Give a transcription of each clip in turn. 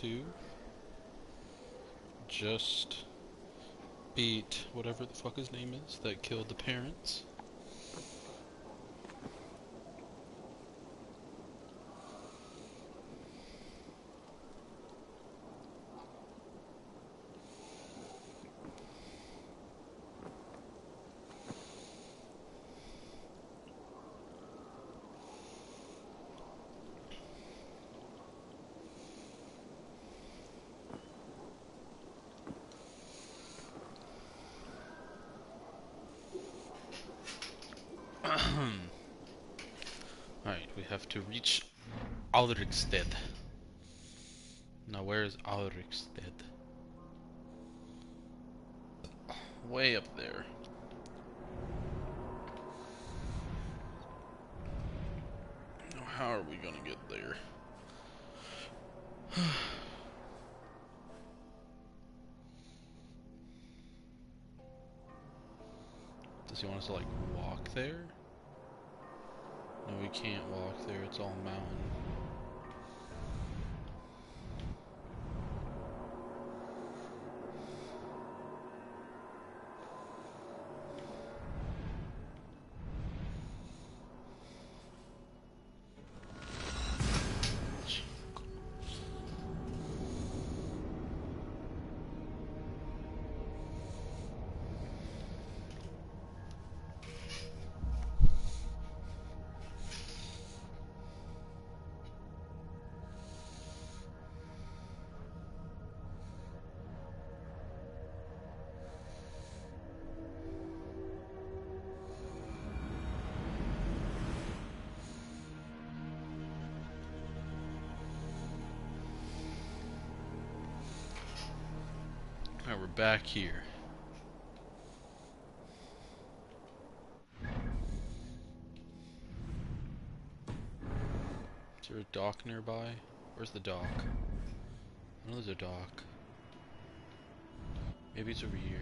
to just beat whatever the fuck his name is that killed the parents. Alright, we have to reach Alrikstead. Now where is Alrikstead? Way up there. Now how are we gonna get there? Does he want us to like walk there? No, we can't walk there, it's all mountain. Alright, we're back here. Is there a dock nearby? Where's the dock? I know there's a dock. Maybe it's over here.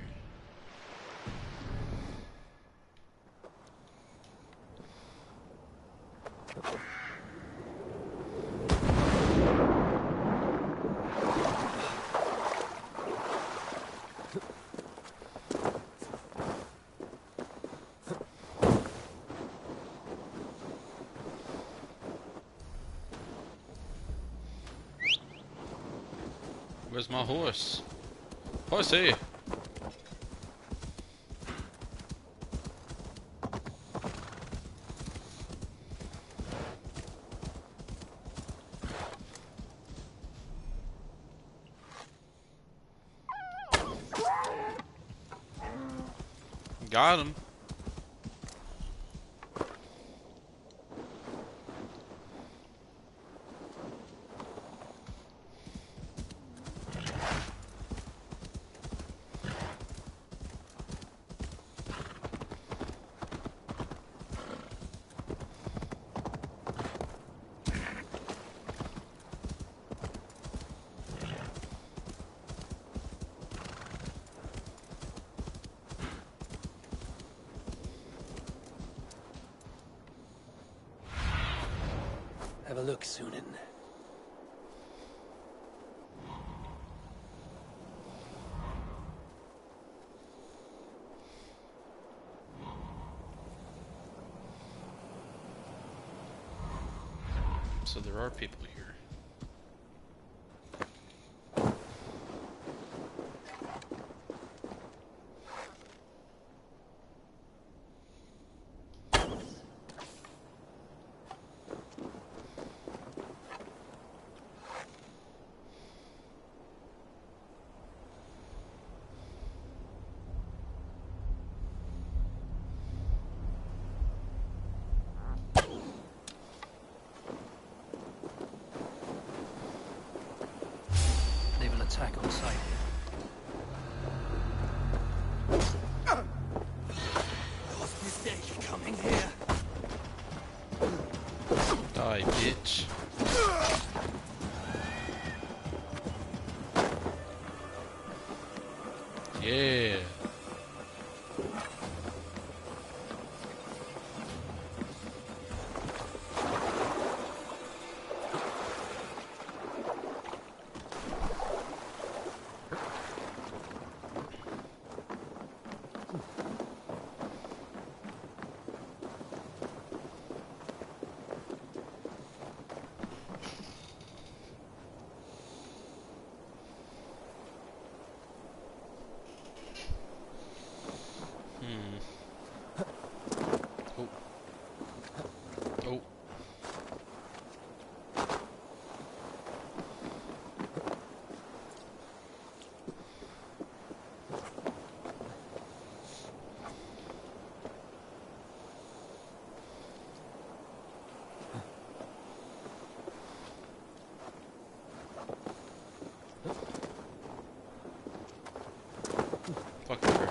Where's my horse? Horsey! Got him. Have a look, Sunan. So there are people here. Attack on sight. Lost mistake coming here. Die, bitch. Yeah.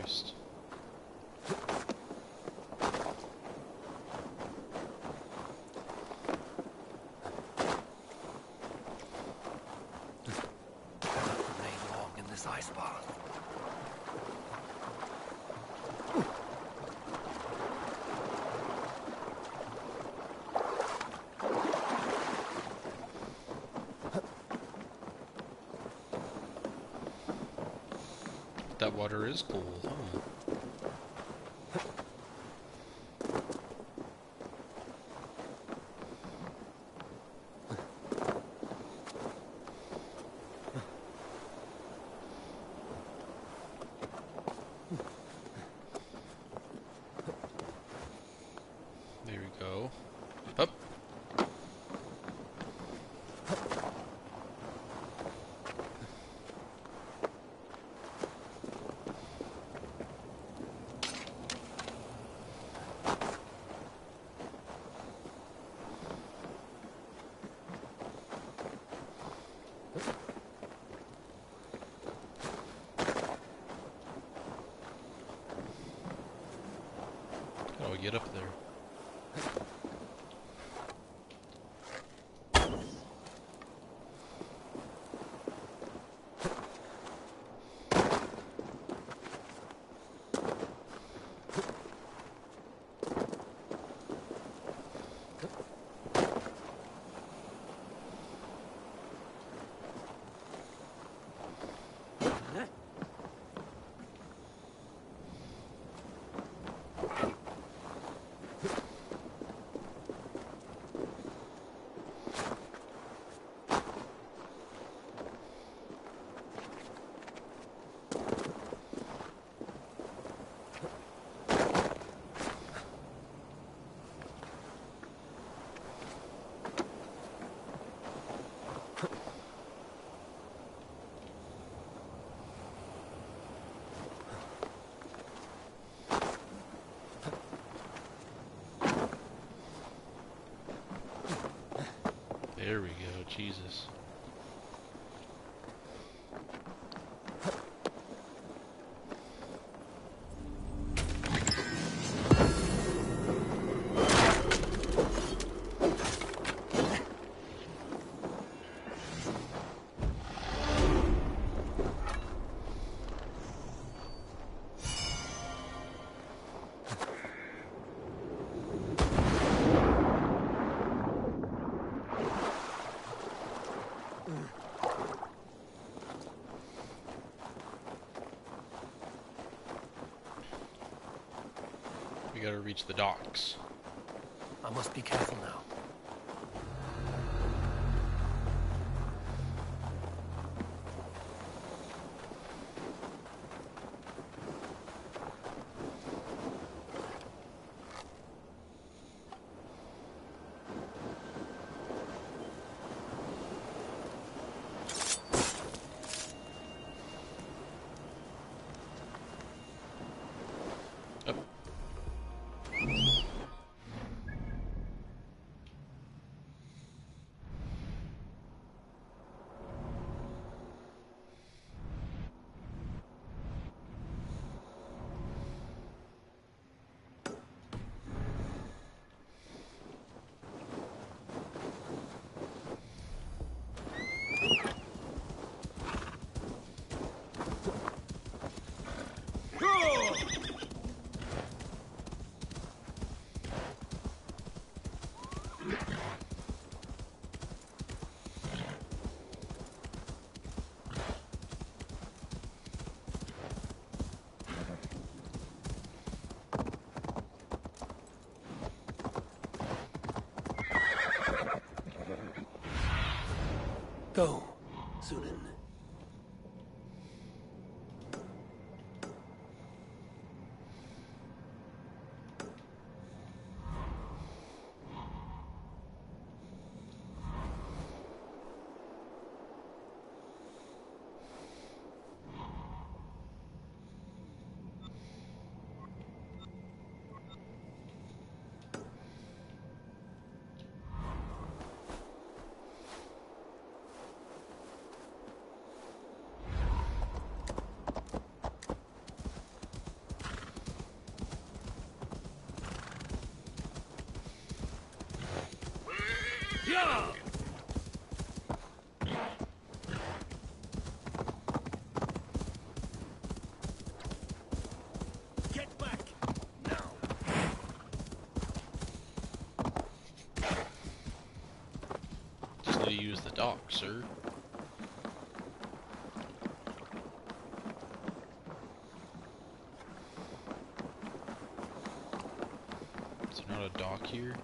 Christ. Cannot remain long in this ice bath. That water is cool, huh? There we go. Up. How do I get up there? There we go, Jesus. We gotta reach the docks. I must be careful now. Up. Go, Sunan. Yeah! Get back! Now! Just need to use the dock, sir. Is there not a dock here?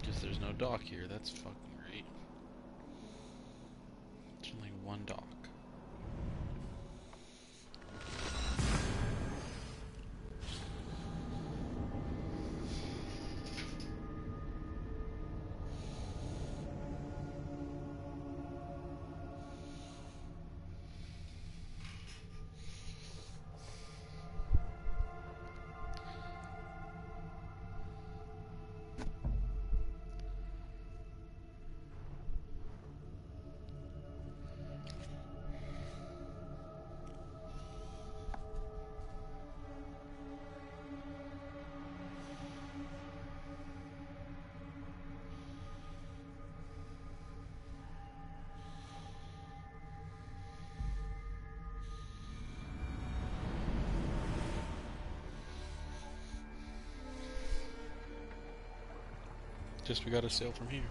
Guess there's no dock here. That's fucking great. There's only one dock. Just we gotta sail from here.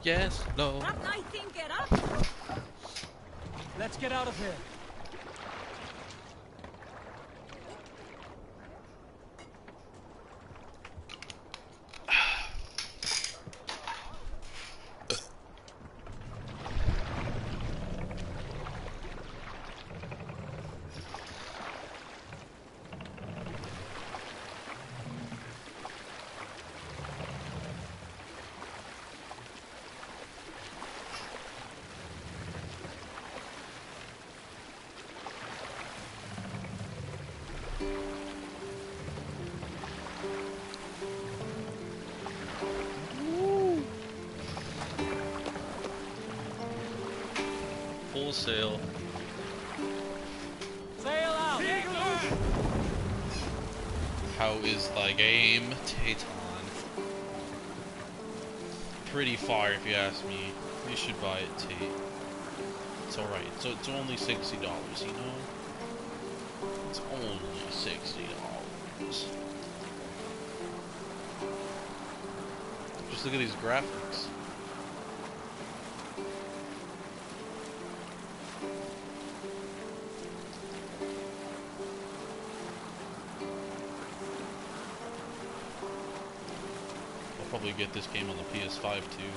Yes, no. Let's get out of here. Full sail. Sail out! How is thy game, Taton? Pretty far, if you ask me. You should buy it, Tate. It's alright. So it's only $60, you know? It's only $60. Just look at these graphics. I'll probably get this game on the PS5 too.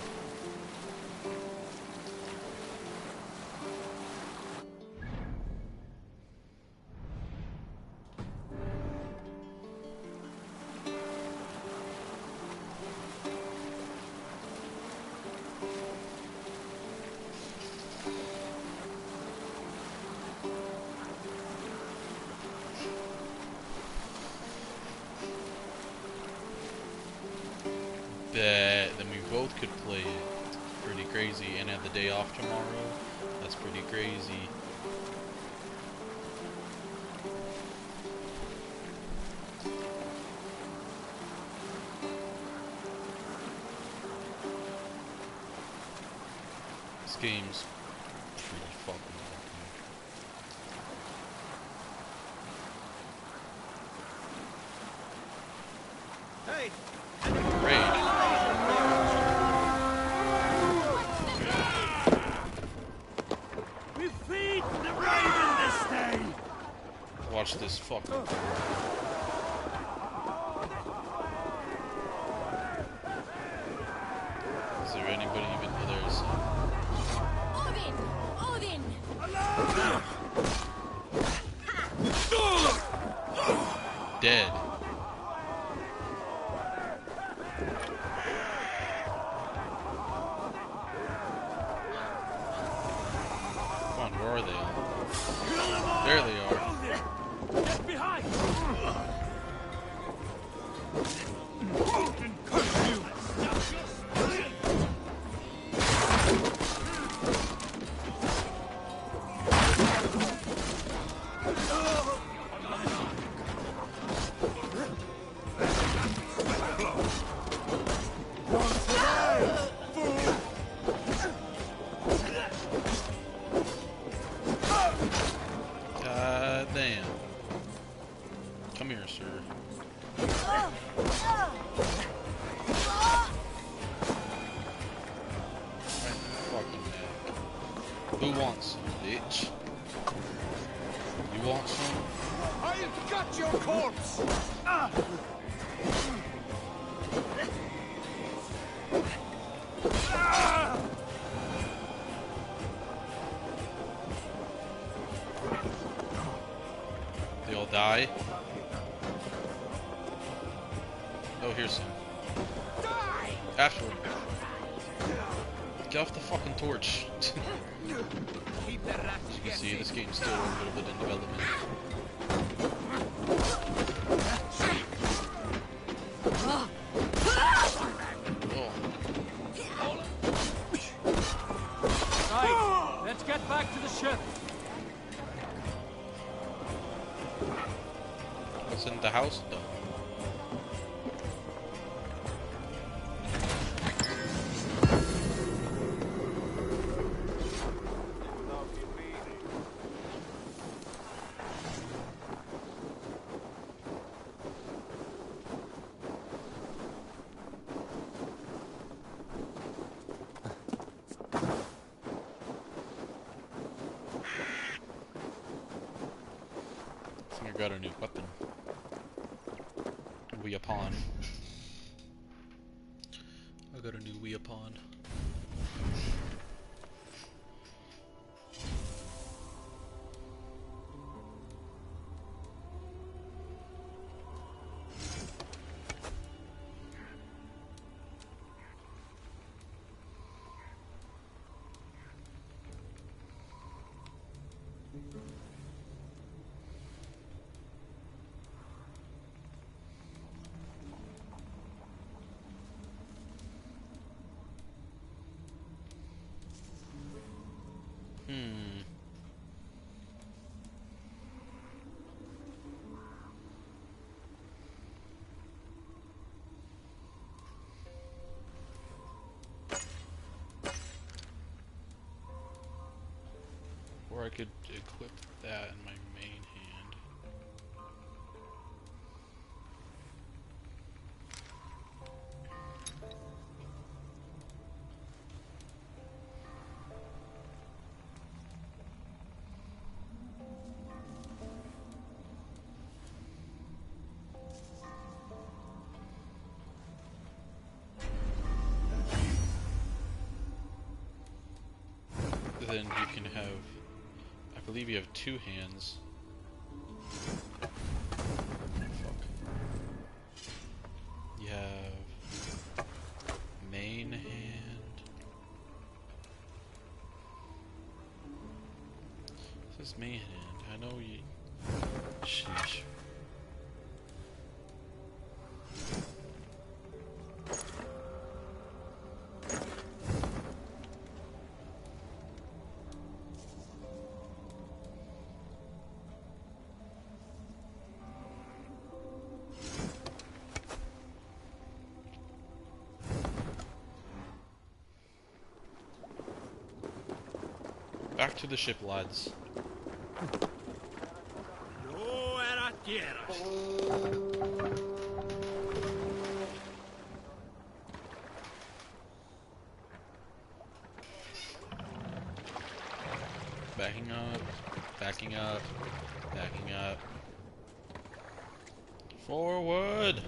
play it. It's pretty crazy. And at the day off tomorrow, that's pretty crazy. This game's pretty fucking Hey! great. We feed the raven this day! Watch this fucking. Is there anybody even? Oh, there's. Odin! Dead. Come on, where are they all? There they are. Get behind! God damn. Come here, sir. Right in the fucking neck. Who wants some, bitch? You want some? I've got your corpse! They all die? Oh, here's some. Die! Afterward. Get off the fucking torch. Keep the rats As you can see, guessing. this game's still a little bit in development. Oh, Right, let's get back to the ship. what's in the house, though? I think I got a new weapon. Weapon. I got a new weapon. Or I could equip that in my main hand. Then you can have, I believe you have two hands. Fuck. You have main hand. This is main hand. I know you. Sheesh. Back to the ship, lads. No era tierra. Backing up, backing up, backing up. Forward!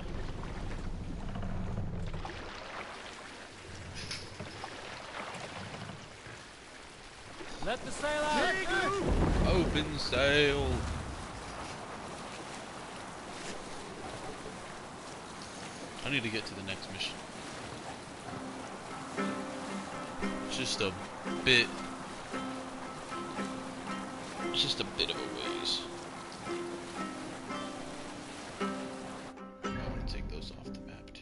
Let the sail out. Open sail! I need to get to the next mission. Just a bit. Just a bit of a ways. I'm gonna take those off the map too.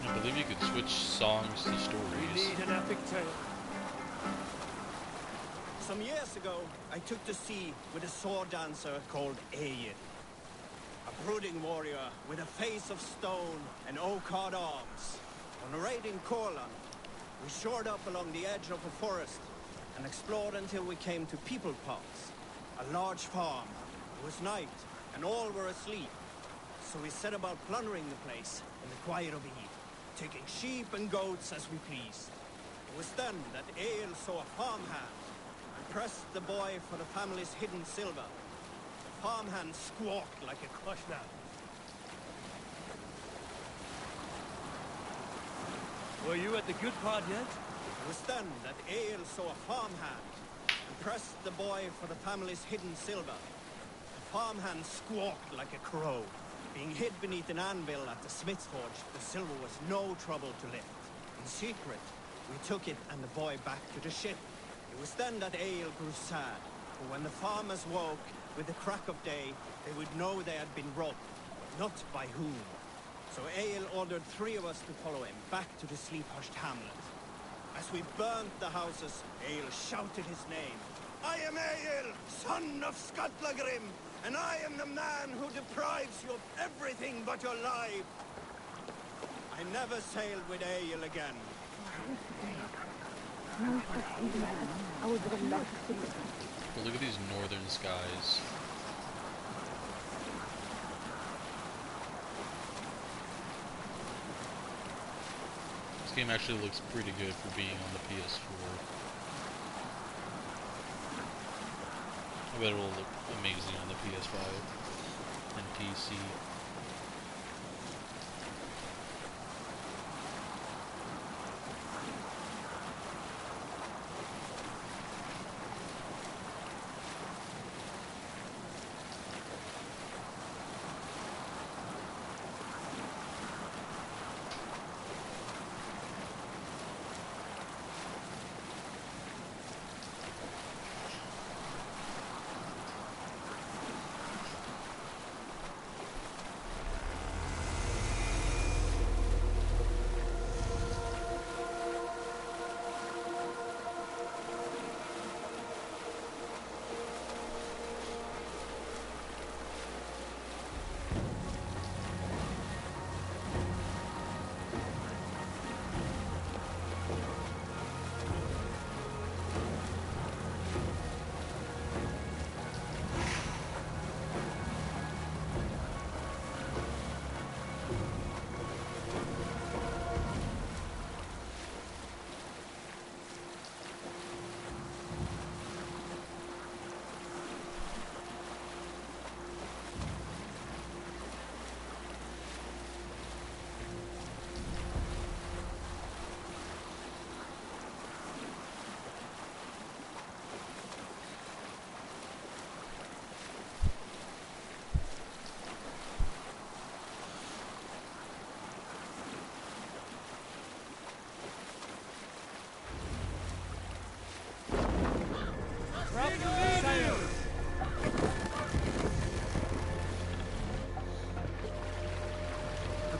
I believe you could switch songs to We stories. need an epic tale. Some years ago, I took to sea with a sword dancer called Egil. A brooding warrior with a face of stone and oak-hard arms. On a raid in Corland, we shored up along the edge of a forest and explored until we came to People Pots, a large farm. It was night, and all were asleep. So we set about plundering the place in the quiet of eve, taking sheep and goats as we pleased. It was then that Egil saw a farmhand and pressed the boy for the family's hidden silver. The farmhand squawked like a Hush now. Were you at the good part yet? It was then that Egil saw a farmhand and pressed the boy for the family's hidden silver. The farmhand squawked like a crow. Being hid beneath an anvil at the smith's forge, the silver was no trouble to lift. In secret, we took it and the boy back to the ship. It was then that Egil grew sad, for when the farmers woke with the crack of day, they would know they had been robbed, not by whom. So Egil ordered 3 of us to follow him back to the sleep-hushed hamlet. As we burnt the houses, Egil shouted his name. I am Egil, son of Skatlagrim, and I am the man who deprives you of everything but your life. I never sailed with Egil again. But look at these northern skies. This game actually looks pretty good for being on the PS4. I bet it'll look amazing on the PS5 and PC.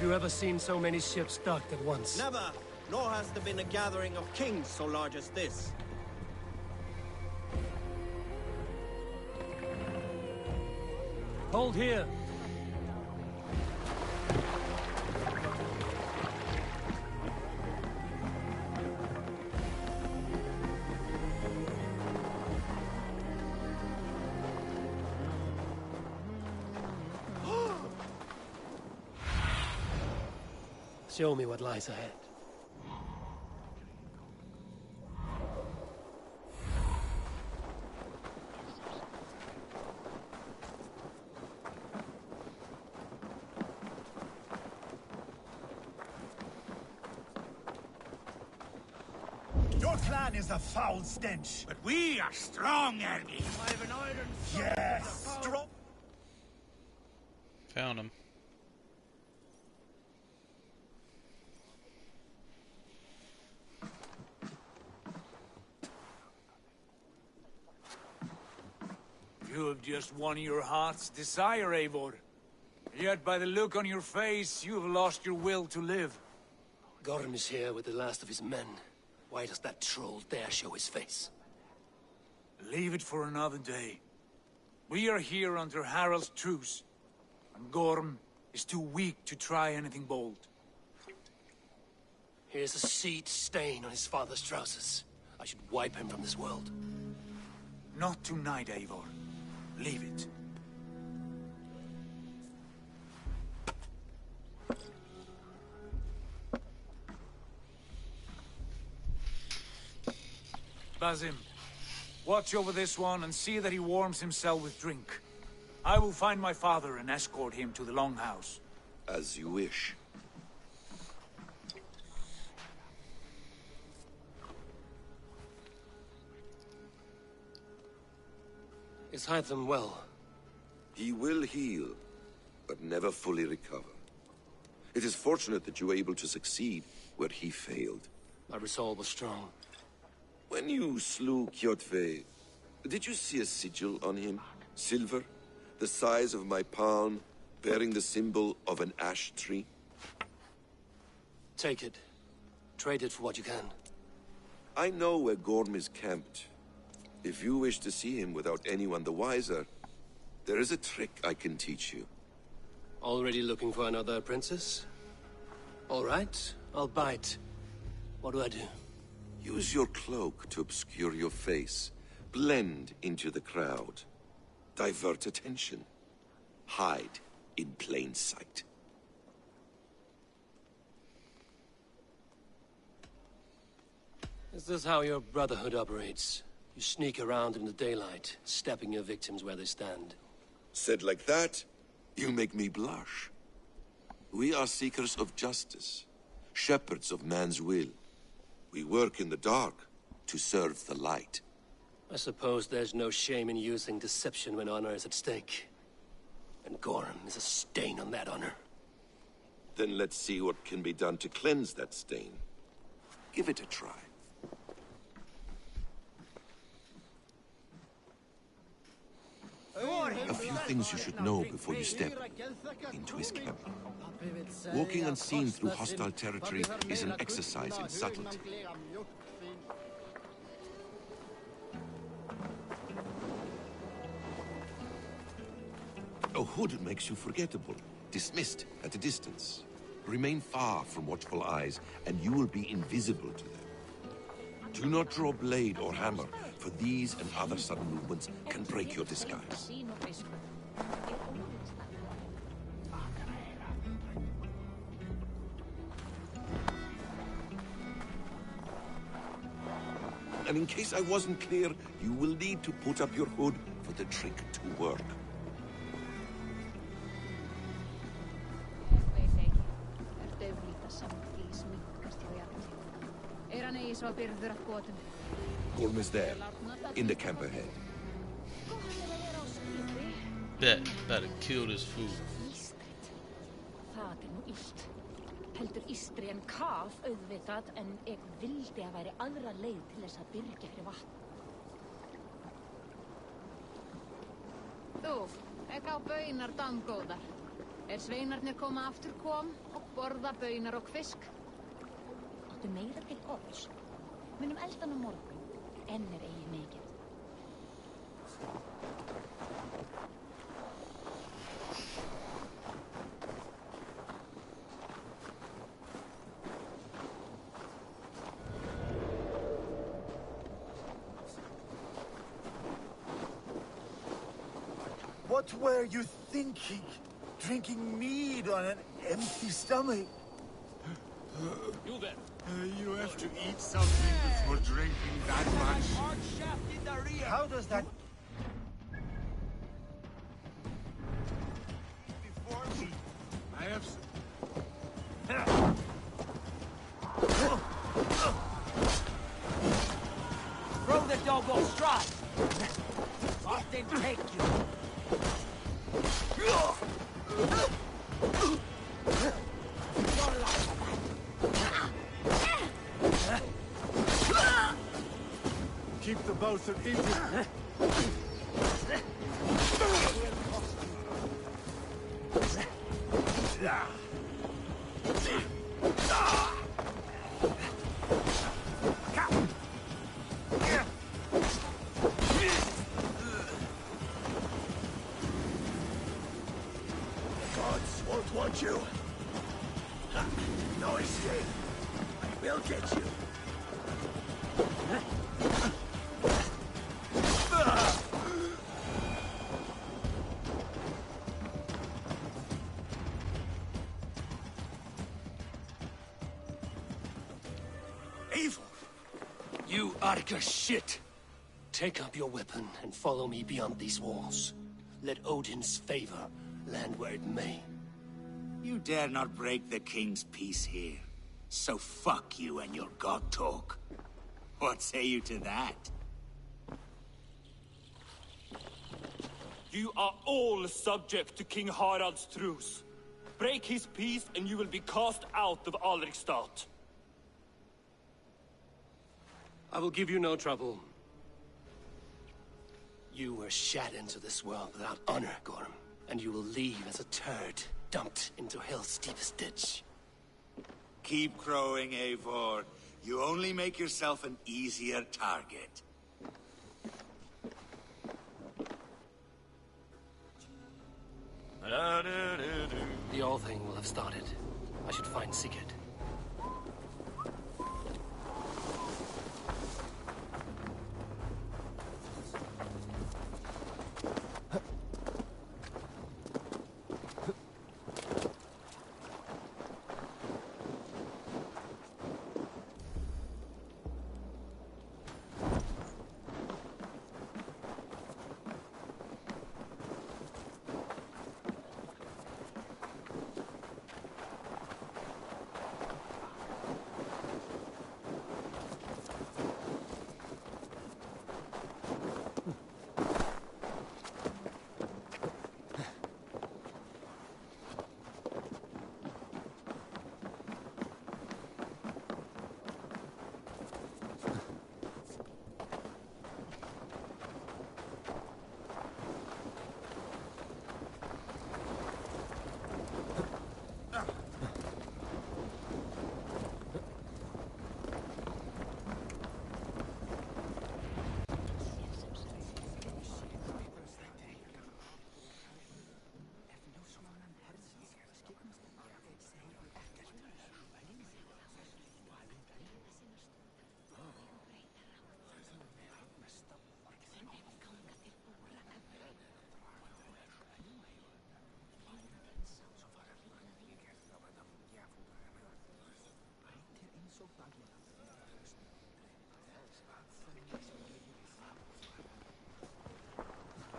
Have you ever seen so many ships docked at once? Never, nor has there been a gathering of kings so large as this. Hold here. Show me what lies ahead. Your clan is a foul stench. But we are strong, Ergi. I have an iron Yes, strong. Found him. You have just won your heart's desire, Eivor. Yet by the look on your face, you have lost your will to live. Gorm is here with the last of his men. Why does that troll dare show his face? Leave it for another day. We are here under Harald's truce, and Gorm is too weak to try anything bold. Here's a seed stain on his father's trousers. I should wipe him from this world. Not tonight, Eivor. Leave it. Basim, watch over this one and see that he warms himself with drink. I will find my father and escort him to the Longhouse. As you wish. Is Hytham well? He will heal, but never fully recover. It is fortunate that you were able to succeed where he failed. My resolve was strong. When you slew Kjotve, did you see a sigil on him? Silver, the size of my palm, bearing the symbol of an ash tree? Take it. Trade it for what you can. I know where Gorm is camped. If you wish to see him without anyone the wiser, there is a trick I can teach you. Already looking for another princess? All right, I'll bite. What do I do? Use your cloak to obscure your face. Blend into the crowd. Divert attention. Hide in plain sight. Is this how your brotherhood operates? You sneak around in the daylight, stepping your victims where they stand. Said like that, you make me blush. We are seekers of justice, shepherds of man's will. We work in the dark to serve the light. I suppose there's no shame in using deception when honor is at stake. And Gorm is a stain on that honor. Then let's see what can be done to cleanse that stain. Give it a try. A few things you should know before you step into his camp. Walking unseen through hostile territory is an exercise in subtlety. A hood makes you forgettable, dismissed at a distance. Remain far from watchful eyes, and you will be invisible to them. Do not draw blade or hammer, for these and other sudden movements can break your disguise. And in case I wasn't clear, you will need to put up your hood for the trick to work. Gorm is there, in the camp ahead. Better kill this fool. Það nú illt. Heldur ístri en kaf auðvitað, en ég vildi að væri aðra leið til þess að byrgja fyrir vatn. Þú, á baunar damgóðar. sveinarnir koma aftur kom og borða baunar og fisk. Áttu meira til góðs? Munum eldan á morgun, enn eigi mikið. What were you thinking? Drinking mead on an empty stomach? You there. You have to eat something before drinking that much. How does that... Before me, I have... Throw the dog off stride! I'll then take you. Keep the both of eating. Gods won't want you. No escape. I will get you. Evil! You Arga shit! Take up your weapon and follow me beyond these walls. Let Odin's favor land where it may. You dare not break the king's peace here. So fuck you and your god talk. What say you to that? You are all subject to King Harald's truce. Break his peace and you will be cast out of Alrikstad. I will give you no trouble. You were shat into this world without honor, Gorm, and you will leave as a turd dumped into hell's deepest ditch. Keep crowing, Eivor. You only make yourself an easier target. The All Thing will have started. I should find Sigurd.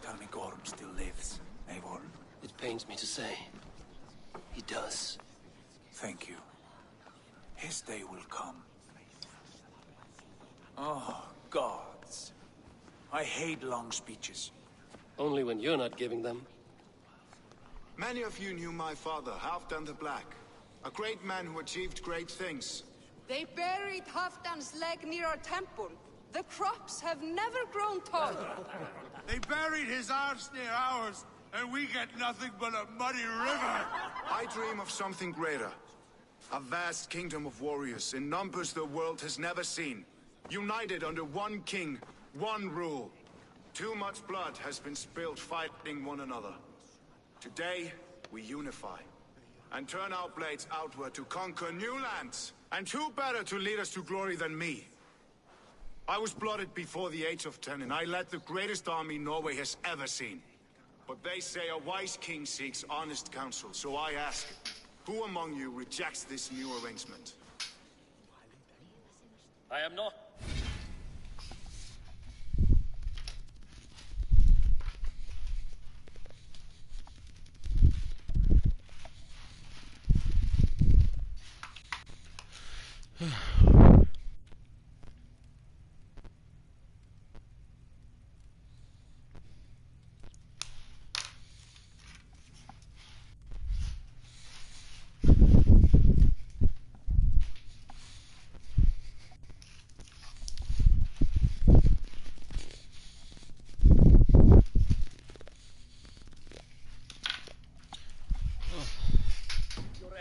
Tell me Gorm still lives, Eivor. It pains me to say. He does. Thank you. His day will come. Oh, gods. I hate long speeches. Only when you're not giving them. Many of you knew my father, Halfdan the Black. A great man who achieved great things. They buried Halfdan's leg near our temple. The crops have never grown tall. They buried his arse near ours. and we get nothing but a muddy river. I dream of something greater. A vast kingdom of warriors in numbers the world has never seen. United under one king, one rule. Too much blood has been spilled fighting one another. Today, we unify. And turn our blades outward to conquer new lands. And who better to lead us to glory than me? I was blooded before the age of 10, and I led the greatest army Norway has ever seen. But they say a wise king seeks honest counsel, so I ask, who among you rejects this new arrangement? I am not.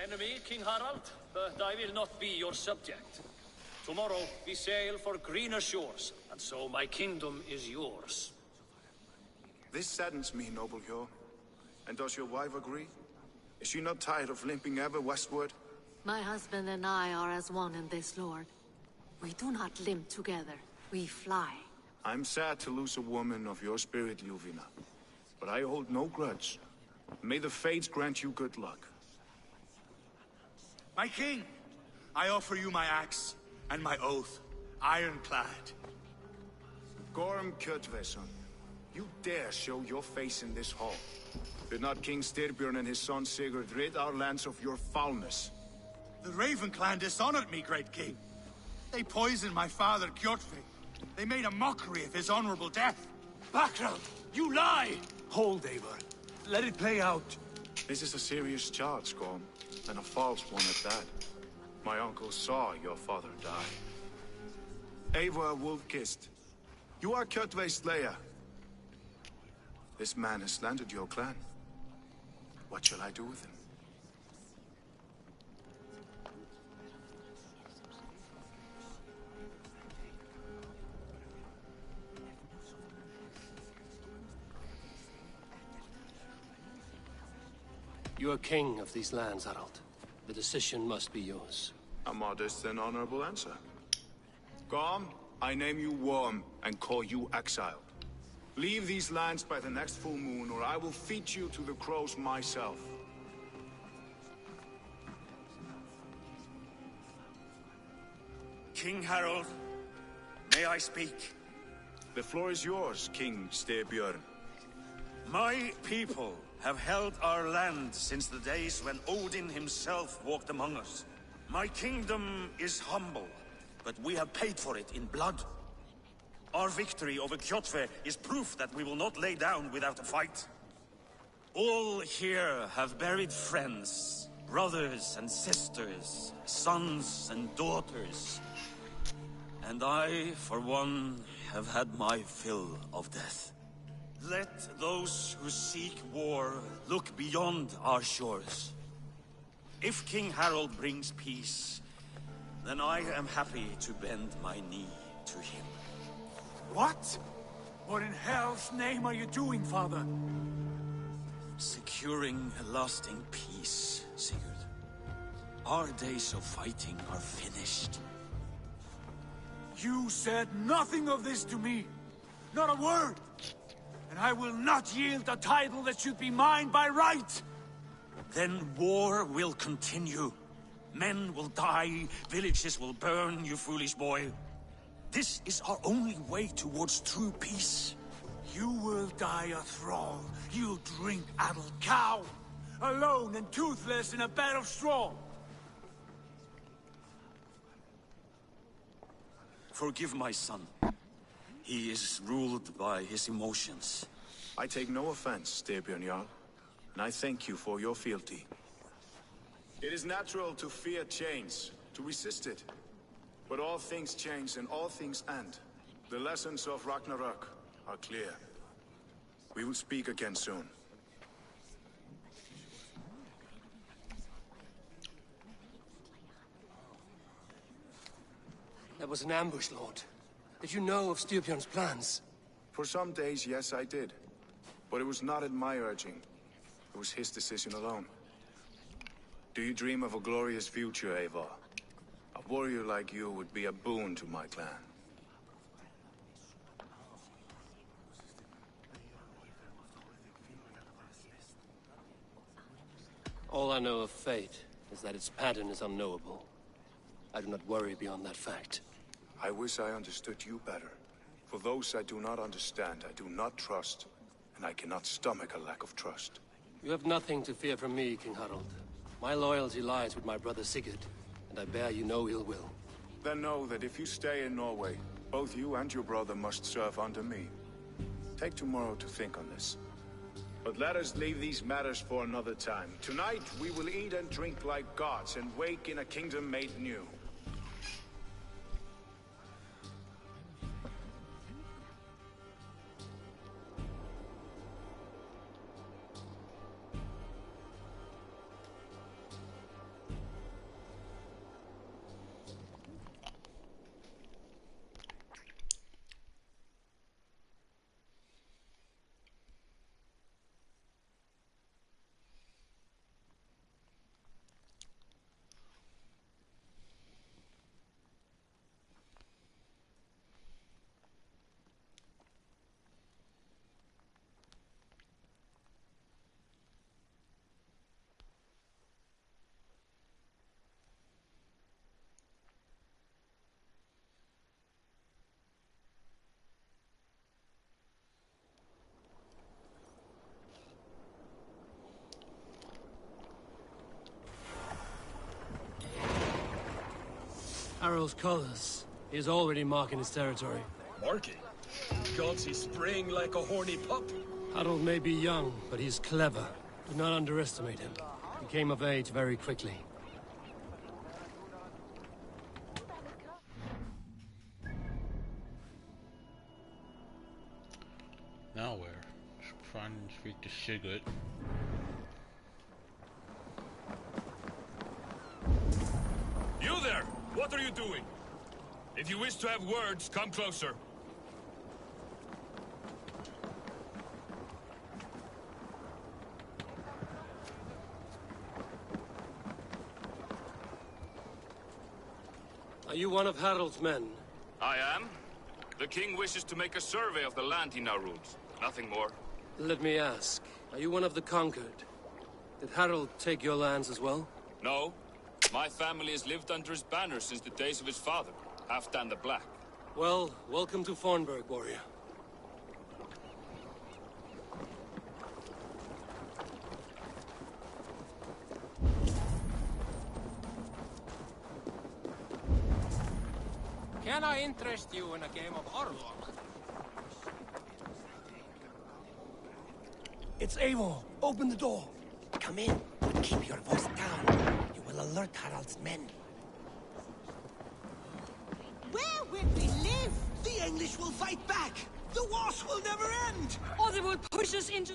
Enemy, King Harald, but I will not be your subject. Tomorrow we sail for greener shores, and so my kingdom is yours. This saddens me, noble Hjor. And does your wife agree? Is she not tired of limping ever westward? My husband and I are as one in this, Lord. We do not limp together, we fly. I'm sad to lose a woman of your spirit, Yuvina. But I hold no grudge. May the fates grant you good luck. My king, I offer you my axe and my oath, ironclad. Gorm Kjotveson, you dare show your face in this hall. Did not King Styrbjörn and his son Sigurd rid our lands of your foulness? The Raven clan dishonored me, great king. They poisoned my father, Kjotve. They made a mockery of his honorable death. Background! You lie! Hold, Eivor. Let it play out. This is a serious charge, Gorm, and a false one at that. My uncle saw your father die. Eivor Wolf-Kissed, you are Kjotve's slayer. This man has slandered your clan. What shall I do with him? You are king of these lands, Harald. The decision must be yours. A modest and honorable answer. Gorm, I name you Worm and call you exiled. Leave these lands by the next full moon, or I will feed you to the crows myself. King Harold, may I speak? The floor is yours, King Styrbjörn. My people have held our land since the days when Odin himself walked among us. My kingdom is humble, but we have paid for it in blood. Our victory over Kjotve is proof that we will not lay down without a fight. All here have buried friends, brothers and sisters, sons and daughters. And I, for one, have had my fill of death. Let those who seek war look beyond our shores. If King Harold brings peace, then I am happy to bend my knee to him. What? What in hell's name are you doing, father? Securing a lasting peace, Sigurd. Our days of fighting are finished. You said nothing of this to me. Not a word. And I will not yield a title that should be mine by right. Then war will continue. Men will die, villages will burn, you foolish boy. This is our only way towards true peace. You will die a thrall. You'll drink addled cow. Alone and toothless in a bed of straw. Forgive my son. He is ruled by his emotions. I take no offense, Styrbjörn Jarl, and I thank you for your fealty. It is natural to fear change, to resist it. But all things change and all things end. The lessons of Ragnarok are clear. We will speak again soon. That was an ambush, Lord. Did you know of Styrbjörn's plans? For some days, yes, I did. But it was not at my urging. It was his decision alone. Do you dream of a glorious future, Eivor? A warrior like you would be a boon to my clan. All I know of fate is that its pattern is unknowable. I do not worry beyond that fact. I wish I understood you better. For those I do not understand, I do not trust, and I cannot stomach a lack of trust. You have nothing to fear from me, King Harald. My loyalty lies with my brother Sigurd, and I bear you no ill will. Then know that if you stay in Norway, both you and your brother must serve under me. Take tomorrow to think on this. But let us leave these matters for another time. Tonight, we will eat and drink like gods and wake in a kingdom made new. Harald's colors. He is already marking his territory. Marking? Gods, he's spraying like a horny pup. Harald may be young, but he's clever. Do not underestimate him. He came of age very quickly. Now where? Should try and speak to Sigurd. You there! What are you doing? If you wish to have words, come closer. Are you one of Harald's men? I am. The king wishes to make a survey of the land he now rules. Nothing more. Let me ask, are you one of the conquered? Did Harald take your lands as well? No. My family has lived under his banner since the days of his father, Halfdan the Black. Well, welcome to Fornburg, warrior. Can I interest you in a game of Orlog? It's Eivor. Open the door. Come in, but keep your voice down. You will alert Harald's men. Where will we live? The English will fight back. The wars will never end. Or they will push us into...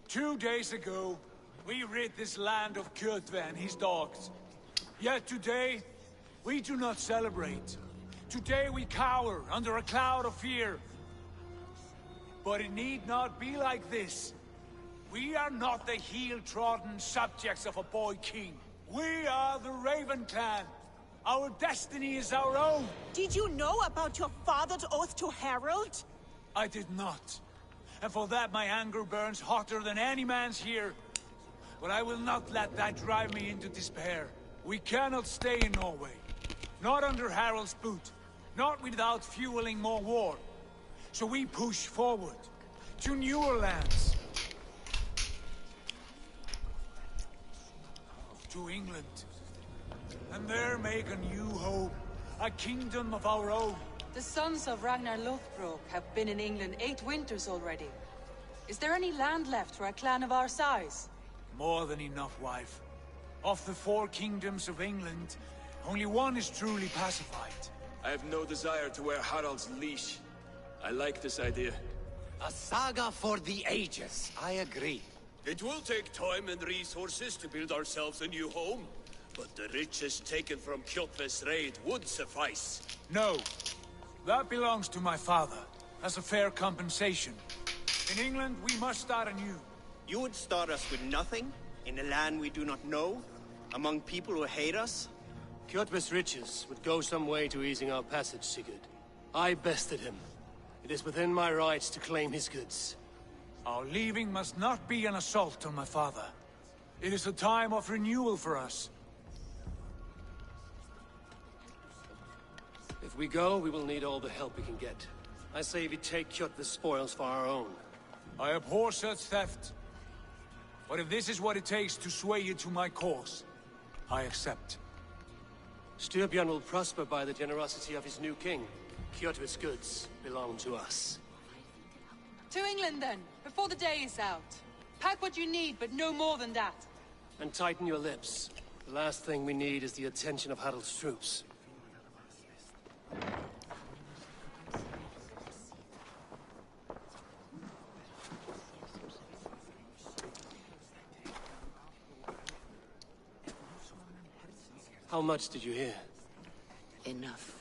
Two days ago, we rid this land of Kjotve and his dogs. Yet today, we do not celebrate. Today we cower under a cloud of fear. But it need not be like this. We are not the heel-trodden subjects of a boy king. We are the Raven clan. Our destiny is our own. Did you know about your father's oath to Harald? I did not. And for that my anger burns hotter than any man's here. But I will not let that drive me into despair. We cannot stay in Norway. Not under Harald's boot. Not without fueling more war. So we push forward. To newer lands. To England. And there make a new home. A kingdom of our own. The sons of Ragnar Lothbrok have been in England 8 winters already. Is there any land left for a clan of our size? More than enough, wife. Of the 4 kingdoms of England, only one is truly pacified. I have no desire to wear Harald's leash. I like this idea. A saga for the ages. I agree. It will take time and resources to build ourselves a new home, but the riches taken from Kjotve's raid would suffice. No. That belongs to my father, as a fair compensation. In England, we must start anew. You would start us with nothing? In a land we do not know? Among people who hate us? Kjotve's riches would go some way to easing our passage, Sigurd. I bested him. It is within my rights to claim his goods. Our leaving must not be an assault on my father. It is a time of renewal for us. If we go, we will need all the help we can get. I say we take Kjotve's spoils for our own. I abhor such theft. But if this is what it takes to sway you to my cause, I accept. Styrbjörn will prosper by the generosity of his new king. Kjotve's goods belong to us. To England, then, before the day is out. Pack what you need, but no more than that. And tighten your lips. The last thing we need is the attention of Harald's troops. How much did you hear? Enough.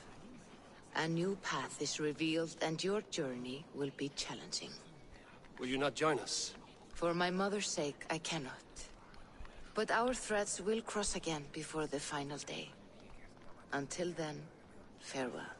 A new path is revealed, and your journey will be challenging. Will you not join us? For my mother's sake, I cannot. But our threads will cross again before the final day. Until then, farewell.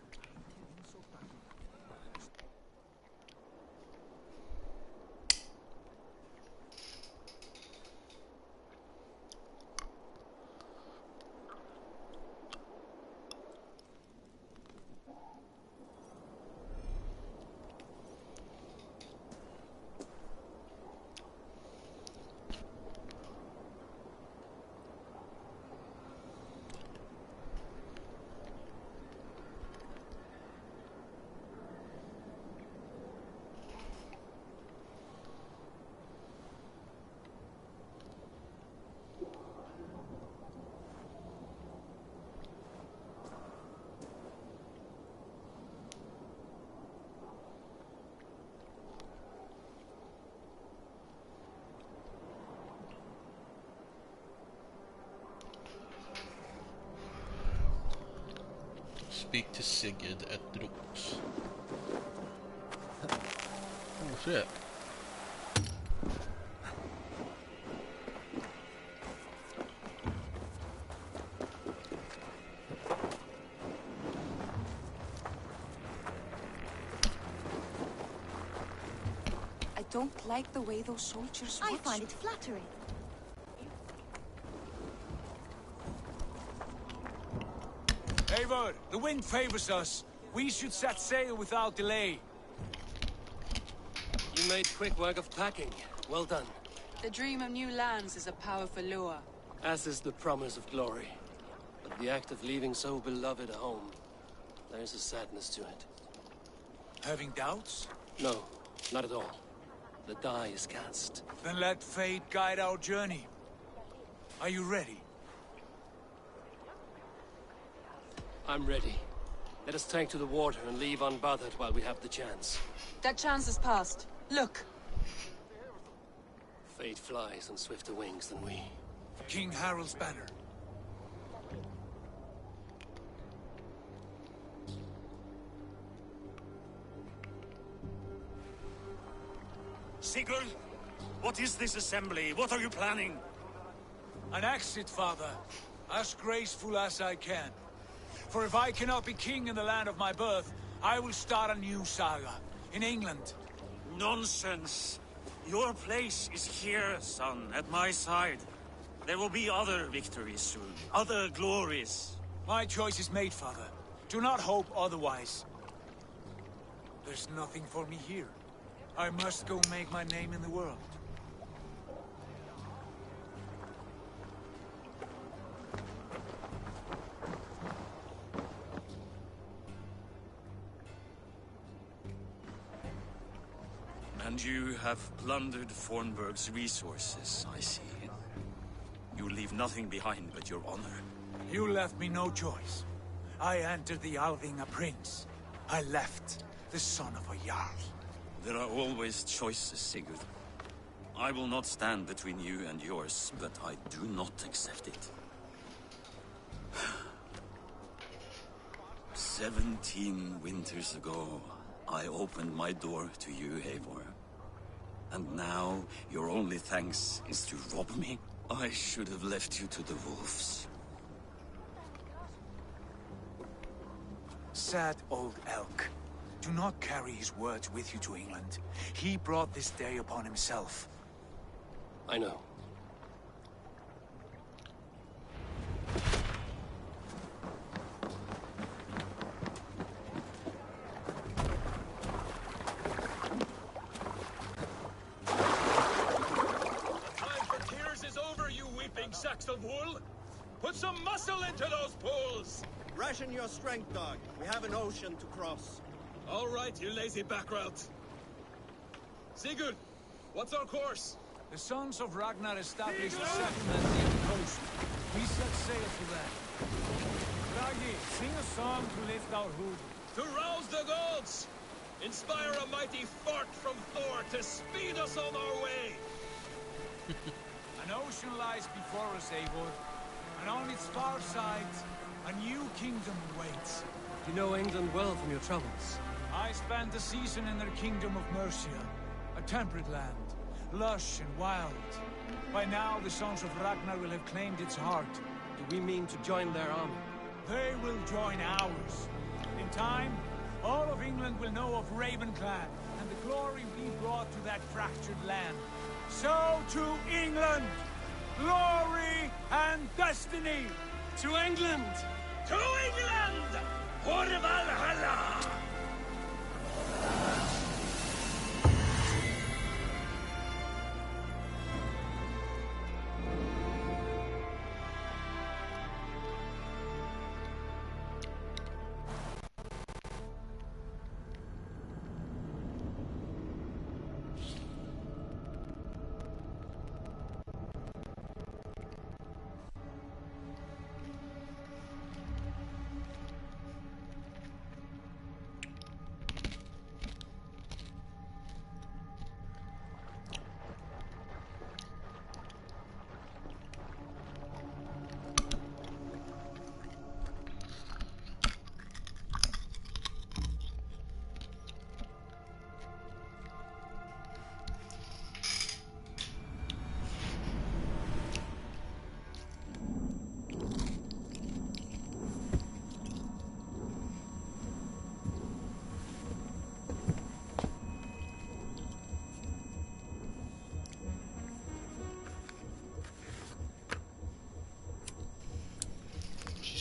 Speak to Sigurd at Drops. Oh shit. I don't like the way those soldiers watch. I find it flattering. Eivor, the wind favors us. We should set sail without delay. You made quick work of packing. Well done. The dream of new lands is a powerful lure. As is the promise of glory. But the act of leaving so beloved a home, there's a sadness to it. Having doubts? No, not at all. The die is cast. Then let fate guide our journey. Are you ready? I'm ready. Let us tank to the water and leave unbothered while we have the chance. That chance is past. Look. Fate flies on swifter wings than we. King Harald's banner. Sigurd, what is this assembly? What are you planning? An exit, father. As graceful as I can. For if I cannot be king in the land of my birth, I will start a new saga. In England. Nonsense. Your place is here, son, at my side. There will be other victories soon. Other glories. My choice is made, father. Do not hope otherwise. There's nothing for me here. I must go make my name in the world. And you have plundered Fornburg's resources, I see. You leave nothing behind but your honor. You left me no choice. I entered the Alving a prince. I left the son of a Jarl. There are always choices, Sigurd. I will not stand between you and yours, but I do not accept it. 17 winters ago, I opened my door to you, Eivor. And now, your only thanks is to rob me? I should have left you to the wolves. Sad old elk. Do not carry his words with you to England. He brought this day upon himself. I know. Sacks of wool? Put some muscle into those pulls! Ration your strength, dog. We have an ocean to cross. All right, you lazy backrout. Sigurd, what's our course? The sons of Ragnar established a settlement near the coast. We set sail for that. Raggi, sing a song to lift our hood. To rouse the gods! Inspire a mighty fart from Thor to speed us on our way! An ocean lies before us, Eivor, and on its far side, a new kingdom awaits. You know England well from your travels. I spent a season in their kingdom of Mercia, a temperate land, lush and wild. By now, the sons of Ragnar will have claimed its heart. Do we mean to join their army? They will join ours. In time, all of England will know of Ravenclan and the glory we brought to that fractured land. So to England! Glory and destiny! To England! To England! For Valhalla!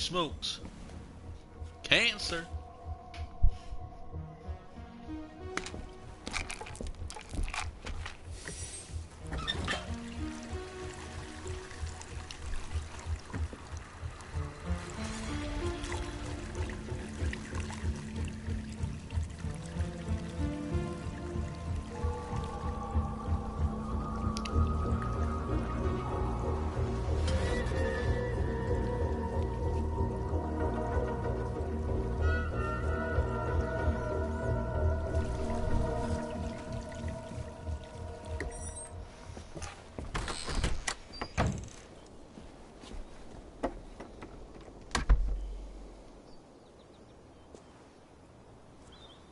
Smokes. Cancer.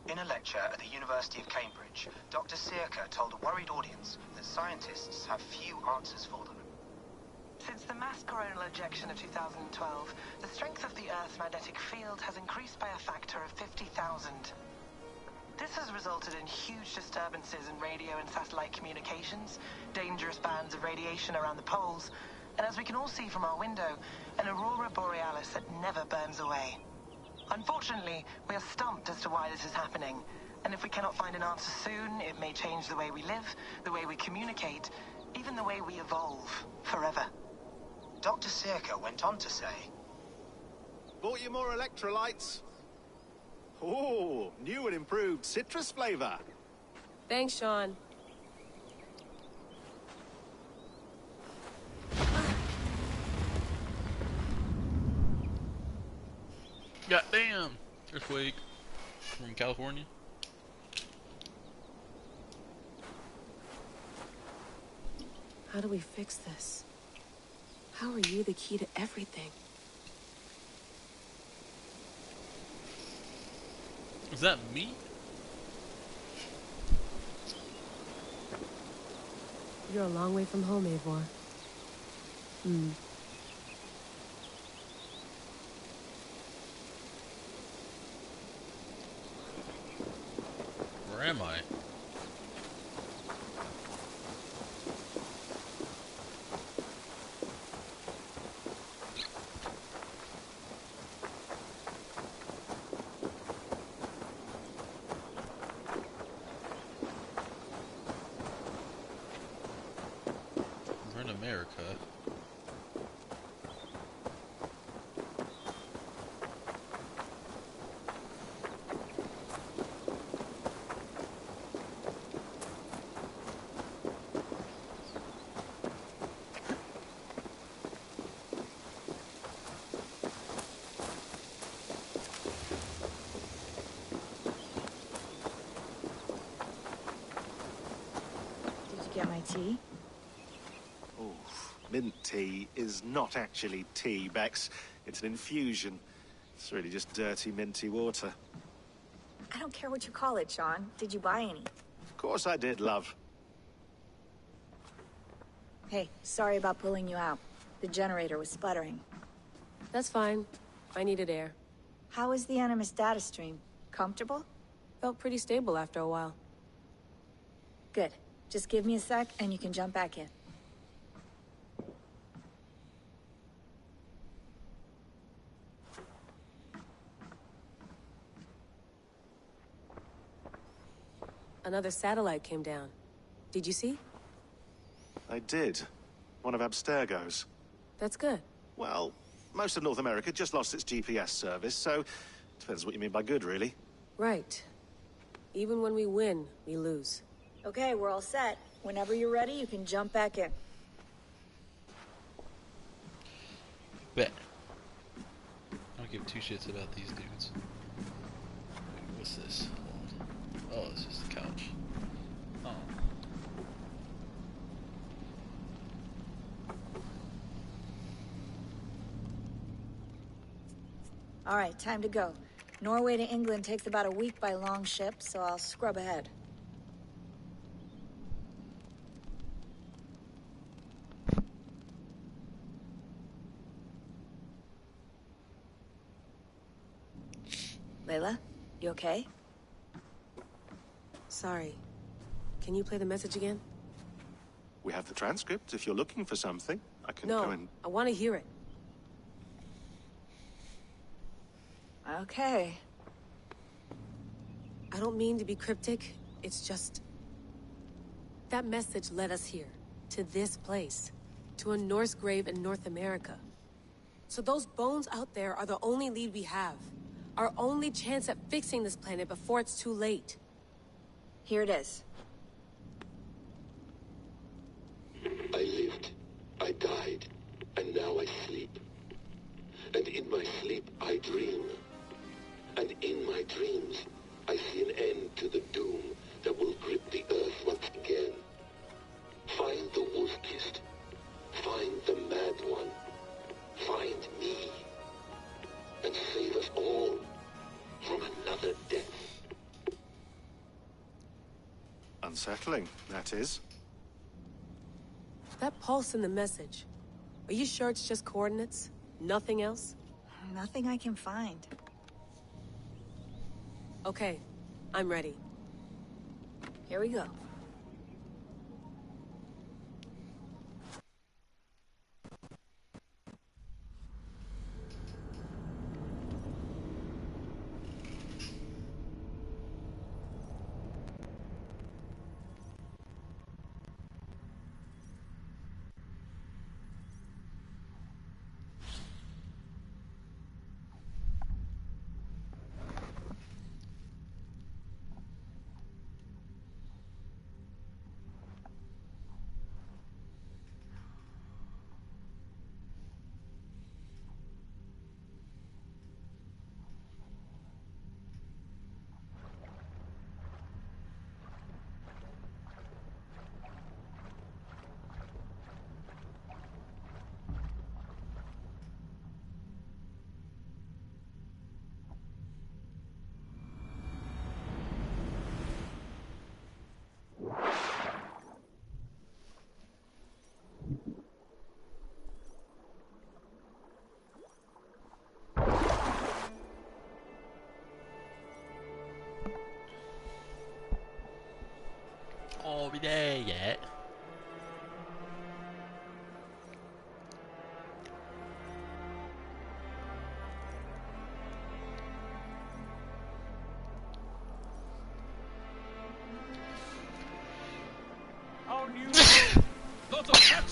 In a lecture at the University of Cambridge, Dr. Circa told a worried audience that scientists have few answers for them. Since the mass coronal ejection of 2012, the strength of the Earth's magnetic field has increased by a factor of 50,000. This has resulted in huge disturbances in radio and satellite communications, dangerous bands of radiation around the poles, and as we can all see from our window, an aurora borealis that never burns away. Unfortunately, we are stumped as to why this is happening, and if we cannot find an answer soon, it may change the way we live, the way we communicate, even the way we evolve, forever. Dr. Circa went on to say, Bought you more electrolytes? Oh, new and improved citrus flavor. Thanks, Sean. Goddamn. Earthquake. from California. How do we fix this? How are you the key to everything? Is that me? You're a long way from home, Eivor. Where am I? We're in America. Did you get my tea? Oh, mint tea is not actually tea, Bex. It's an infusion. It's really just dirty, minty water. I don't care what you call it, Sean. Did you buy any? Of course I did, love. Hey, sorry about pulling you out. The generator was sputtering. That's fine. I needed air. How is the Animus data stream? Comfortable? Felt pretty stable after a while. Good. Just give me a sec and you can jump back in. Another satellite came down. Did you see? I did. One of Abstergo's. That's good. Well, most of North America just lost its GPS service, so depends what you mean by good, really. Right. Even when we win, we lose. Okay, we're all set. Whenever you're ready, you can jump back in. Bet. I don't give two shits about these dudes. Wait, what's this? Hold on. Oh, it's just a couch. Oh. All right, time to go. Norway to England takes about a week by long ship, so I'll scrub ahead. Layla, you okay? Sorry. Can you play the message again? We have the transcript. If you're looking for something, I can go and... No, I want to hear it. Okay. I don't mean to be cryptic. It's just... that message led us here. To this place. To a Norse grave in North America. So those bones out there are the only lead we have. Our only chance at fixing this planet before it's too late. Here it is. I lived, I died, and now I sleep. And in my sleep I dream. And in my dreams, I see an end to the doom that will grip the earth once again. Find the wolf-kissed. Find the mad one. Find me. And save us all from another death. Unsettling, that is. That pulse in the message. Are you sure it's just coordinates? Nothing else? Nothing I can find. Okay, I'm ready. Here we go.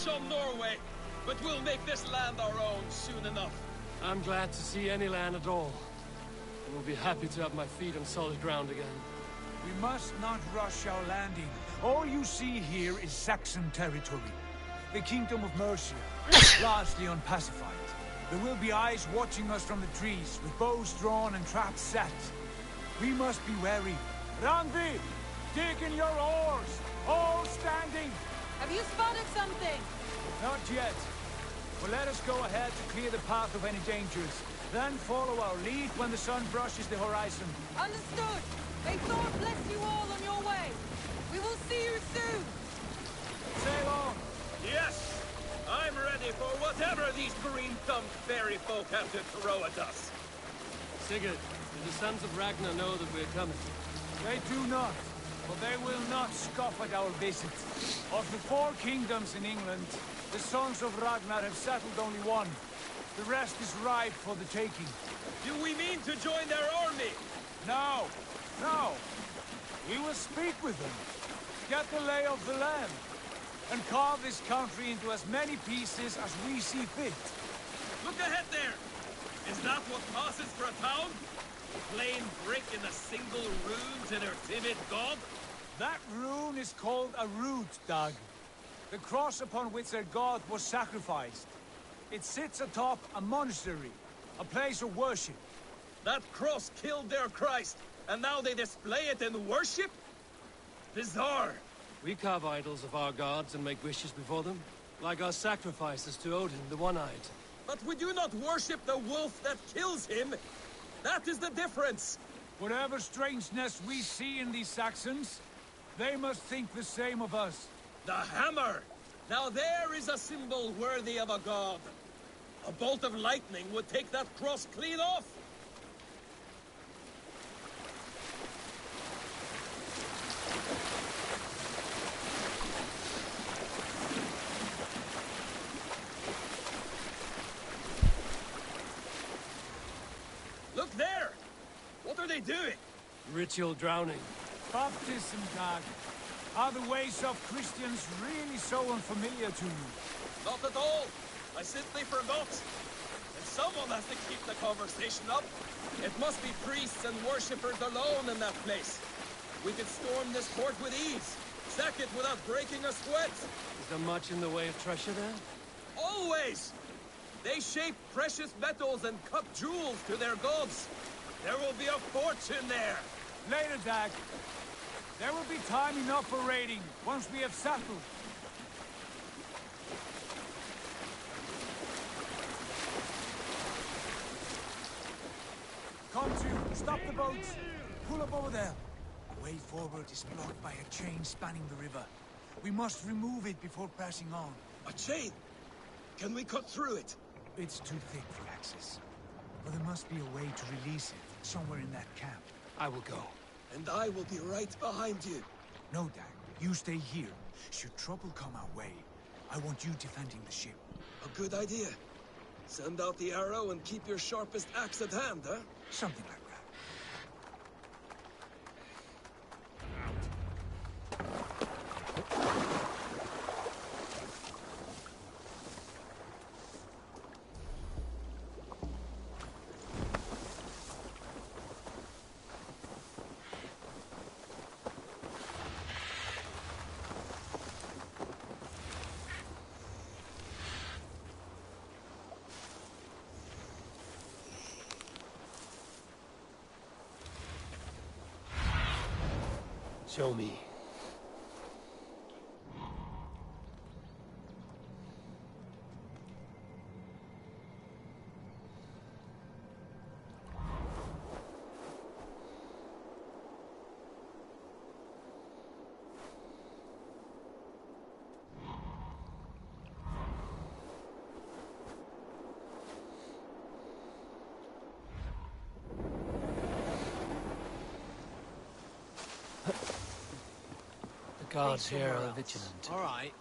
march on Norway, but we'll make this land our own soon enough. I'm glad to see any land at all. And will be happy to have my feet on solid ground again. We must not rush our landing. All you see here is Saxon territory. The Kingdom of Mercia, largely unpacified. There will be eyes watching us from the trees, with bows drawn and traps set. We must be wary. Randvi, dig in your oars! All standing! Have you spotted something? Not yet. But let us go ahead to clear the path of any dangers. Then follow our lead when the sun brushes the horizon. Understood! May Thor bless you all on your way! We will see you soon! Sail on! Yes! I'm ready for whatever these green-thumbed fairy folk have to throw at us. Sigurd, do the sons of Ragnar know that we're coming? They do not, but they will not scoff at our visit. Of the 4 kingdoms in England, the sons of Ragnar have settled only one. The rest is ripe for the taking. Do we mean to join their army? No, no. We will speak with them, get the lay of the land, and carve this country into as many pieces as we see fit. Look ahead there! Is that what passes for a town? Plain brick in a single rune to their timid god? That rune is called a root, Dag. The cross upon which their god was sacrificed. It sits atop a monastery, a place of worship. That cross killed their Christ, and now they display it in worship? Bizarre. We carve idols of our gods and make wishes before them, like our sacrifices to Odin, the One-Eyed. But we do not worship the wolf that kills him. That is the difference. Whatever strangeness we see in these Saxons, they must think the same of us. The hammer! Now there is a symbol worthy of a god. A bolt of lightning would take that cross clean off. Look there! What are they doing? Ritual drowning. Baptism, Dag. Are the ways of Christians really so unfamiliar to you? Not at all. I simply forgot. And someone has to keep the conversation up. It must be priests and worshippers alone in that place. We could storm this port with ease. Sack it without breaking a sweat. Is there much in the way of treasure there? Always! They shape precious metals and cut jewels to their gods. There will be a fortune there. Later, Dag. There will be time enough for raiding, once we have settled. Come to, stop the boats. Pull up over there. The way forward is blocked by a chain spanning the river. We must remove it before pressing on. A chain? Can we cut through it? It's too thick for access. But there must be a way to release it, somewhere in that camp. I will go. And I will be right behind you. No, Dag. You stay here. Should trouble come our way, I want you defending the ship. A good idea. Send out the arrow and keep your sharpest axe at hand, huh? Something like that. Show me. Guards here are vigilant. All right.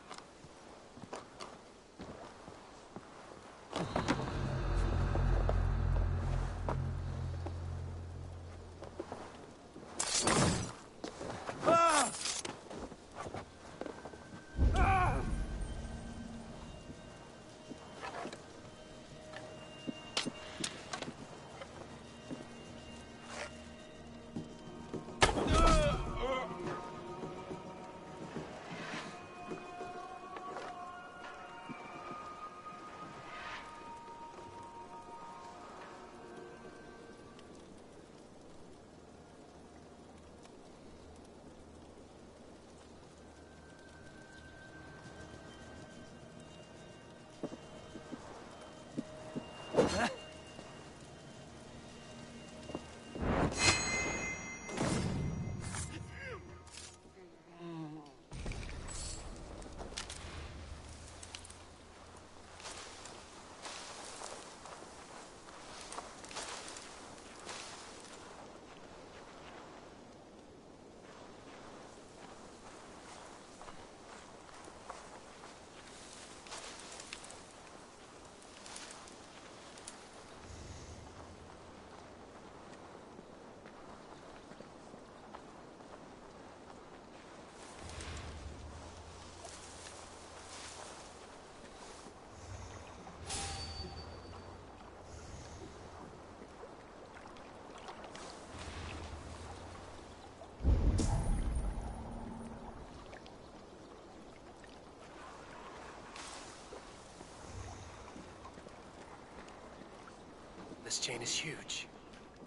This chain is huge.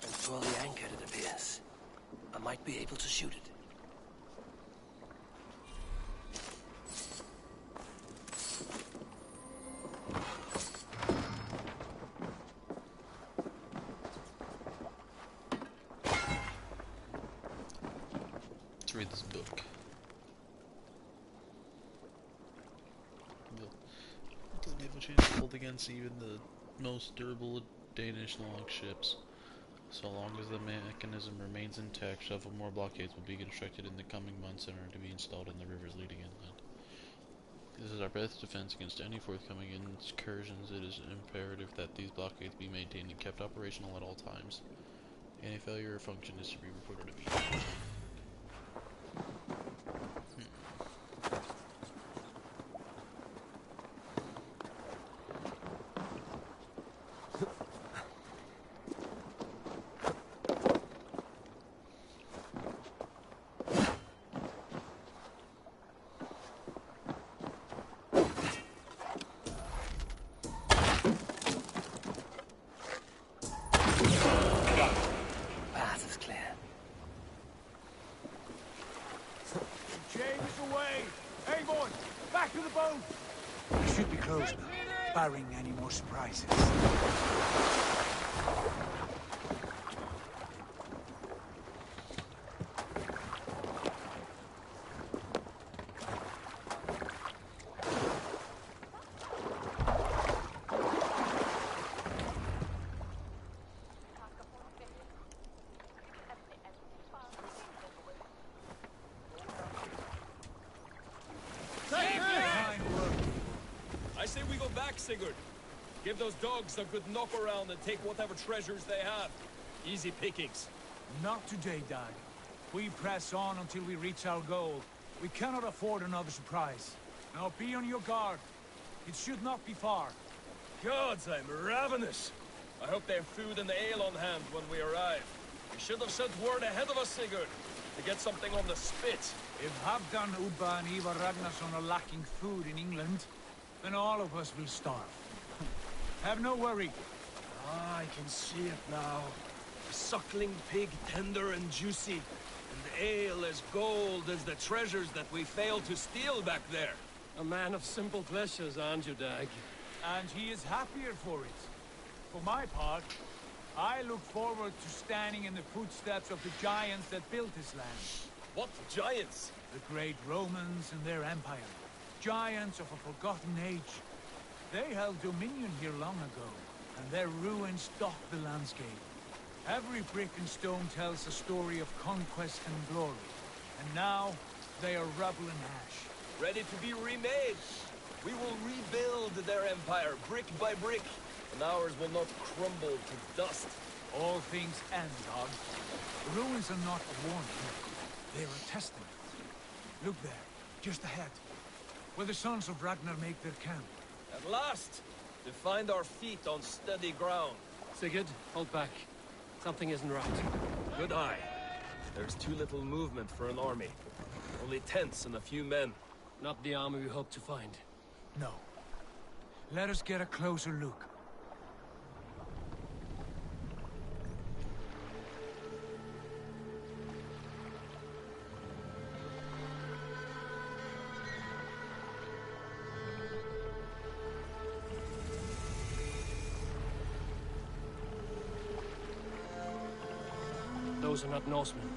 And poorly anchored, it appears. I might be able to shoot it. Let's read this book. The naval chain is pulled against even the most durable Danish longships. So long as the mechanism remains intact, several more blockades will be constructed in the coming months and are to be installed in the rivers leading inland. This is our best defense against any forthcoming incursions. It is imperative that these blockades be maintained and kept operational at all times. Any failure or function is to be reported immediately. Barring any more surprises. Sigurd. Give those dogs a good knock around and take whatever treasures they have. Easy pickings. Not today, Dag. We press on until we reach our goal. We cannot afford another surprise. Now be on your guard. It should not be far. Gods, I'm ravenous. I hope they have food and ale on hand when we arrive. You should have sent word ahead of us, Sigurd, to get something on the spit. If Halfdan, Ubba and Ivar Ragnarsson are lacking food in England, then all of us will starve. Have no worry. Ah, I can see it now. The suckling pig tender and juicy, and the ale as gold as the treasures that we failed to steal back there. A man of simple pleasures, aren't you, Dag? And he is happier for it. For my part, I look forward to standing in the footsteps of the giants that built this land. What giants? The great Romans and their empire. Giants of a forgotten age. They held dominion here long ago, and their ruins dot the landscape. Every brick and stone tells a story of conquest and glory. And now, they are rubble and ash. Ready to be remade. We will rebuild their empire, brick by brick, and ours will not crumble to dust. All things end, Dog. The ruins are not a warning. They are a testament. Look there, just ahead. Where the sons of Ragnar make their camp. At last! To find our feet on steady ground. Sigurd, hold back. Something isn't right. Good eye. There's too little movement for an army. Only tents and a few men. Not the army we hope to find. No. Let us get a closer look. Those are not Norsemen.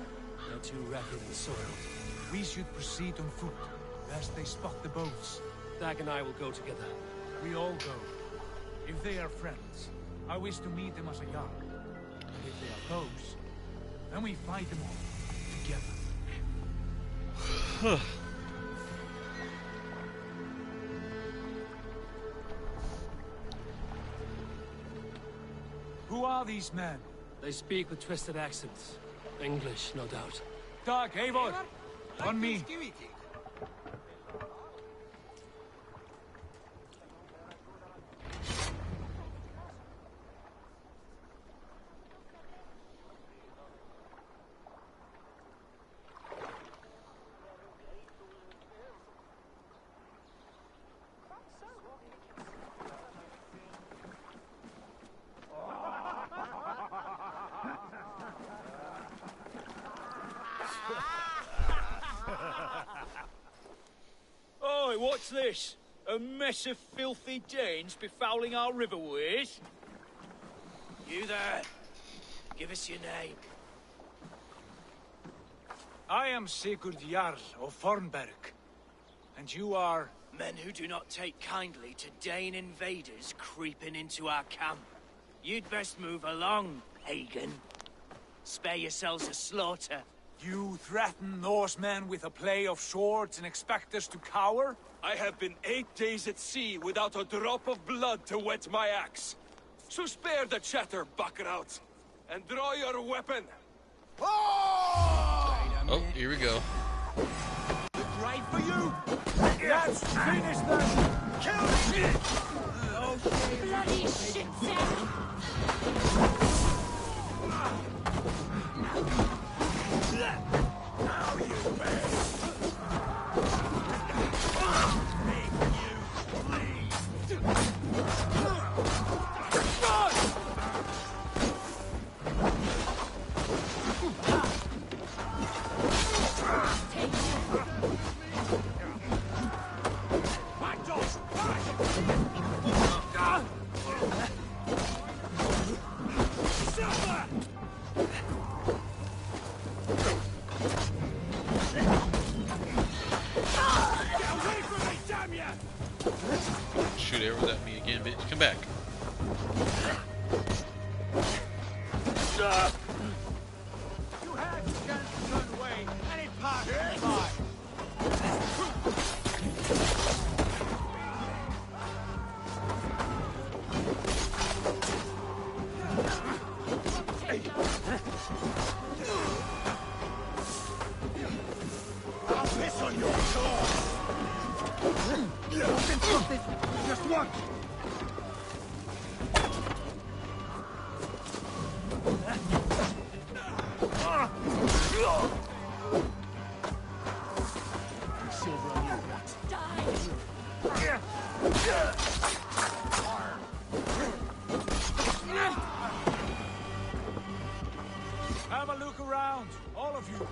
They're too ragged and soiled. We should proceed on foot, lest they spot the boats. Dag and I will go together. We all go. If they are friends, I wish to meet them as a Jarl. And if they are foes, then we fight them all, together. Who are these men? They speak with twisted accents. English, no doubt. Dag, Eivor! On me! Oi, what's this? A mess of filthy Danes befouling our riverways? You there. Give us your name. I am Sigurd Jarl of Fornberg. And you are... Men who do not take kindly to Dane invaders creeping into our camp. You'd best move along, Hagen. Spare yourselves a slaughter. You threaten Norsemen with a play of swords and expect us to cower? I have been 8 days at sea without a drop of blood to wet my axe. So spare the chatter, Buckraut, and draw your weapon. Oh, here we go. Right for you! Let's finish them! Kill shit! Oh, bloody shit, Now you pay! Make you bleed! Shoot arrows at me again, bitch. Come back. You had the chance to turn away, and it passed you by. I'll piss on your sword! Just one! Silver on you, what? Have a look around, all of you.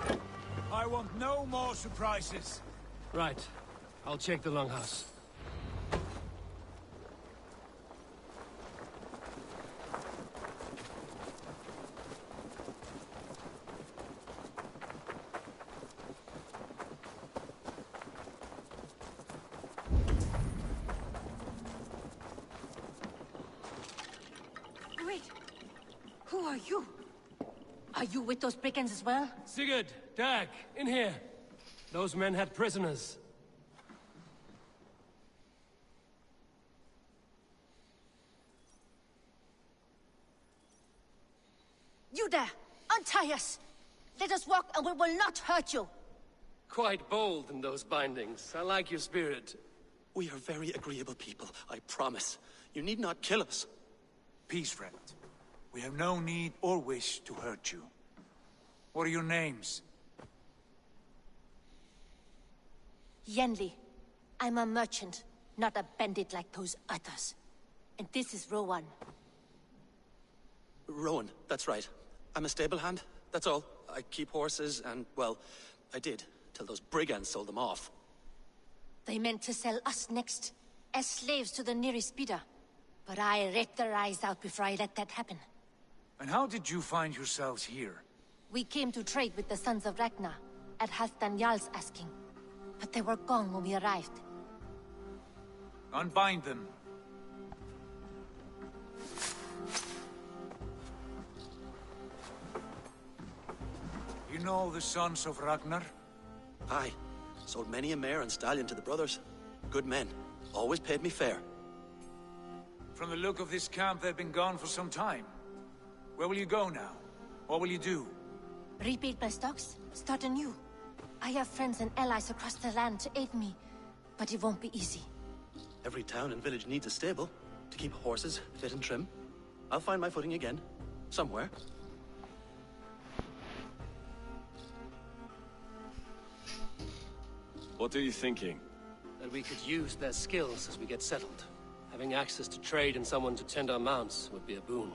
I want no more surprises. Right. I'll check the longhouse. Wait. Who are you? Are you with those brigands as well? Sigurd, Dag, in here. Those men had prisoners. You there! Untie us! Let us walk and we will not hurt you! Quite bold in those bindings. I like your spirit. We are very agreeable people, I promise. You need not kill us. Peace, friend. We have no need or wish to hurt you. What are your names? Yenli. I'm a merchant, not a bandit like those others. And this is Rowan. Rowan, that's right. I'm a stable hand, that's all. I keep horses and, well, I did, till those brigands sold them off. They meant to sell us next, as slaves to the nearest bidder. But I ripped their eyes out before I let that happen. And how did you find yourselves here? We came to trade with the Sons of Ragnar, at Halfdan Jarl's asking. But they were gone when we arrived. Unbind them. You know the Sons of Ragnar? Aye. Sold many a mare and stallion to the brothers. Good men. Always paid me fair. From the look of this camp, they've been gone for some time. Where will you go now? What will you do? Rebuild my stocks, start anew. I have friends and allies across the land to aid me, but it won't be easy. Every town and village needs a stable to keep horses fit and trim. I'll find my footing again. Somewhere. What are you thinking? That we could use their skills as we get settled. Having access to trade and someone to tend our mounts would be a boon.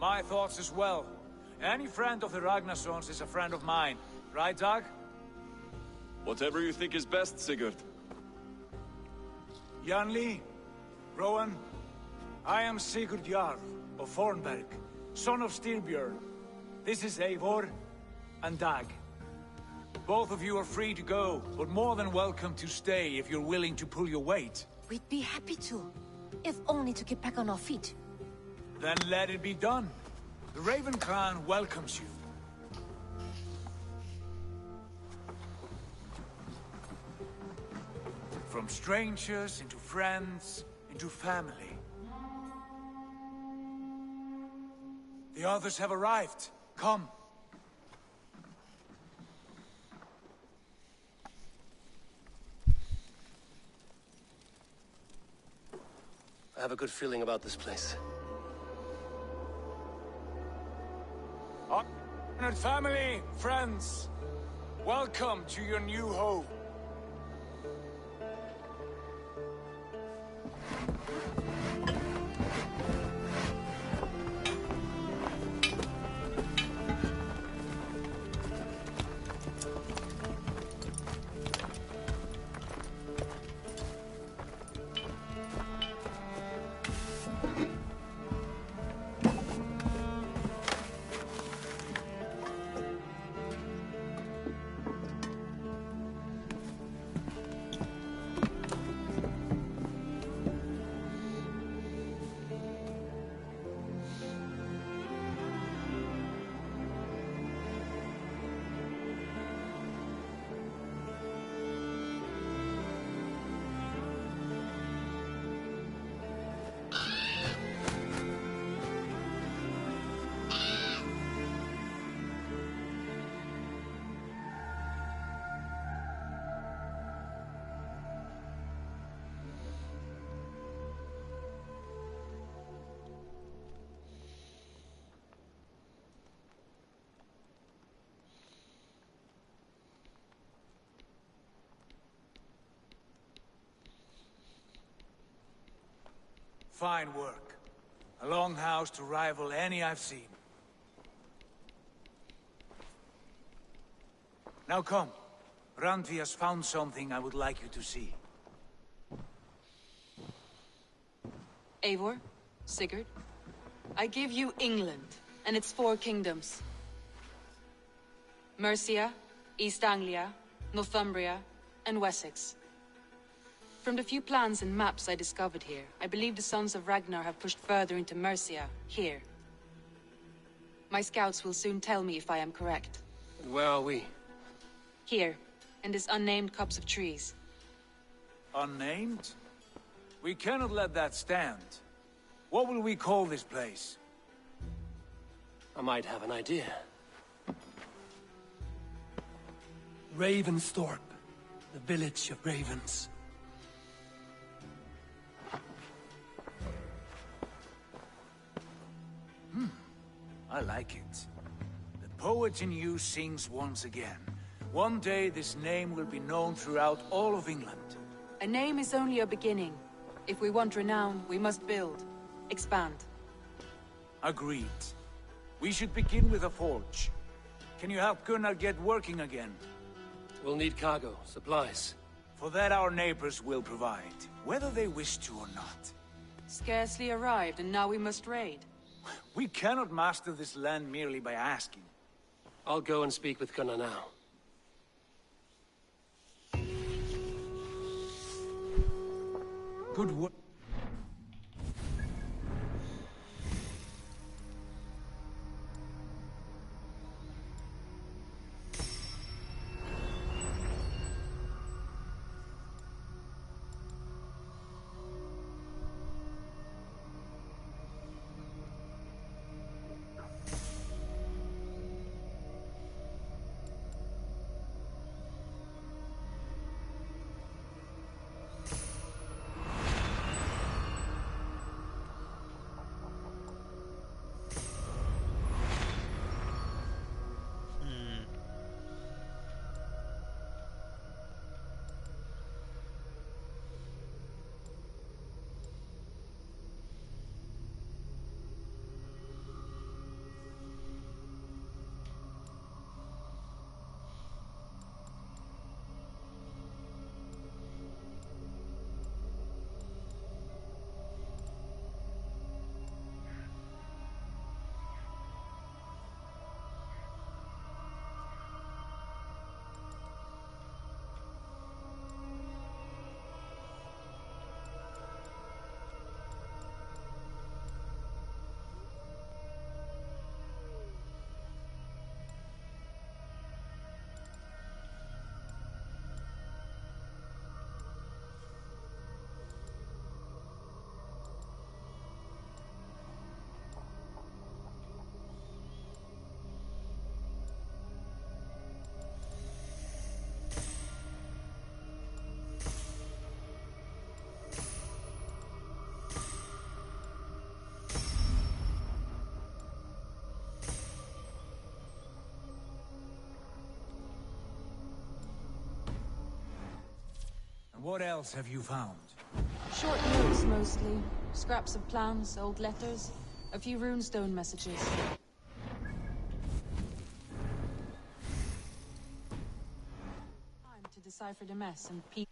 My thoughts as well. Any friend of the Ragnarsons is a friend of mine. Right, Dag? Whatever you think is best, Sigurd. Janli, Rowan, I am Sigurd Jarl of Fornberg, son of Styrbjörn. This is Eivor and Dag. Both of you are free to go, but more than welcome to stay if you're willing to pull your weight. We'd be happy to, if only to get back on our feet. Then let it be done. The Raven Clan welcomes you. From strangers into friends, into family. The others have arrived. Come. I have a good feeling about this place. Honored family, friends, welcome to your new home. Fine work. A longhouse to rival any I've seen. Now come. Randvi has found something I would like you to see. Eivor, Sigurd, I give you England and its 4 kingdoms. Mercia, East Anglia, Northumbria, and Wessex. From the few plans and maps I discovered here, I believe the Sons of Ragnar have pushed further into Mercia, here. My scouts will soon tell me if I am correct. And where are we? Here, in this unnamed copse of trees. Unnamed? We cannot let that stand. What will we call this place? I might have an idea. Ravensthorpe, the village of ravens. I like it. The poet in you sings once again. One day this name will be known throughout all of England. A name is only a beginning. If we want renown, we must build. Expand. Agreed. We should begin with a forge. Can you help Gunnar get working again? We'll need cargo, supplies. For that our neighbors will provide, whether they wish to or not. Scarcely arrived, and now we must raid. We cannot master this land merely by asking. I'll go and speak with Gunnar now. Good work. What else have you found? Short notes, mostly. Scraps of plans, old letters, a few runestone messages. Time to decipher the mess and peek.